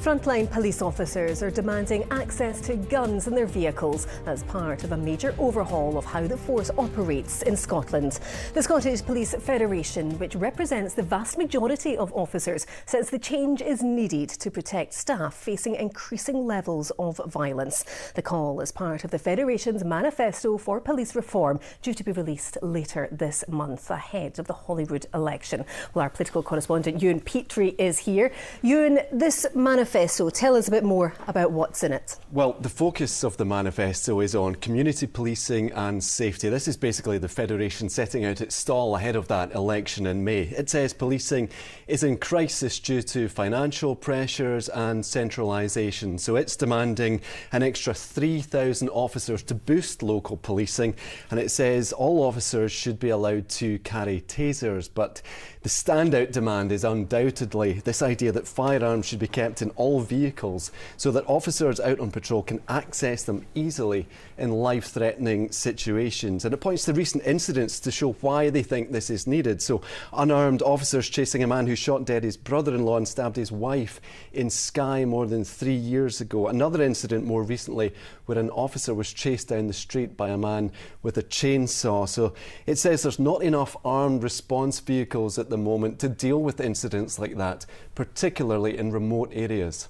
Frontline police officers are demanding access to guns in their vehicles as part of a major overhaul of how the force operates in Scotland. The Scottish Police Federation, which represents the vast majority of officers, says the change is needed to protect staff facing increasing levels of violence. The call is part of the Federation's manifesto for police reform, due to be released later this month ahead of the Holyrood election. Well, our political correspondent Ewan Petrie is here. Ewan, this manifesto, tell us a bit more about what's in it. Well, the focus of the manifesto is on community policing and safety. This is basically the Federation setting out its stall ahead of that election in May. It says policing is in crisis due to financial pressures and centralisation. So it's demanding an extra 3,000 officers to boost local policing. And it says all officers should be allowed to carry tasers. But the standout demand is undoubtedly this idea that firearms should be kept in all vehicles so that officers out on patrol can access them easily in life-threatening situations. And it points to recent incidents to show why they think this is needed. So unarmed officers chasing a man who shot dead his brother-in-law and stabbed his wife in Skye more than 3 years ago. Another incident more recently where an officer was chased down the street by a man with a chainsaw. So it says there's not enough armed response vehicles at the moment to deal with incidents like that, particularly in remote areas.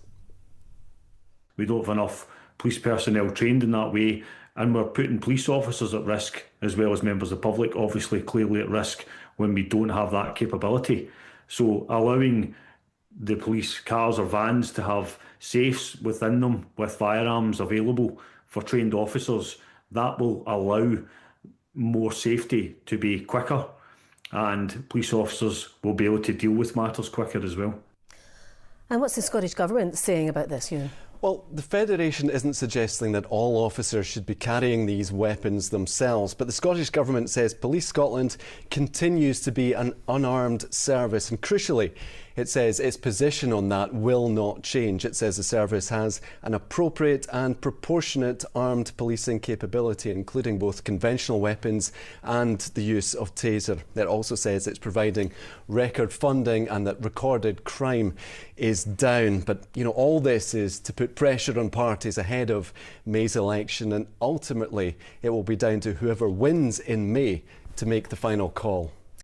We don't have enough police personnel trained in that way, and we're putting police officers at risk as well as members of the public, obviously clearly at risk when we don't have that capability. So allowing the police cars or vans to have safes within them with firearms available for trained officers, that will allow more safety to be quicker, and police officers will be able to deal with matters quicker as well. And what's the Scottish Government saying about this, Ewan? Well, the Federation isn't suggesting that all officers should be carrying these weapons themselves, but the Scottish Government says Police Scotland continues to be an unarmed service, and crucially, it says its position on that will not change. It says the service has an appropriate and proportionate armed policing capability, including both conventional weapons and the use of taser. It also says it's providing record funding and that recorded crime is down. But, all this is to put pressure on parties ahead of May's election, and ultimately it will be down to whoever wins in May to make the final call.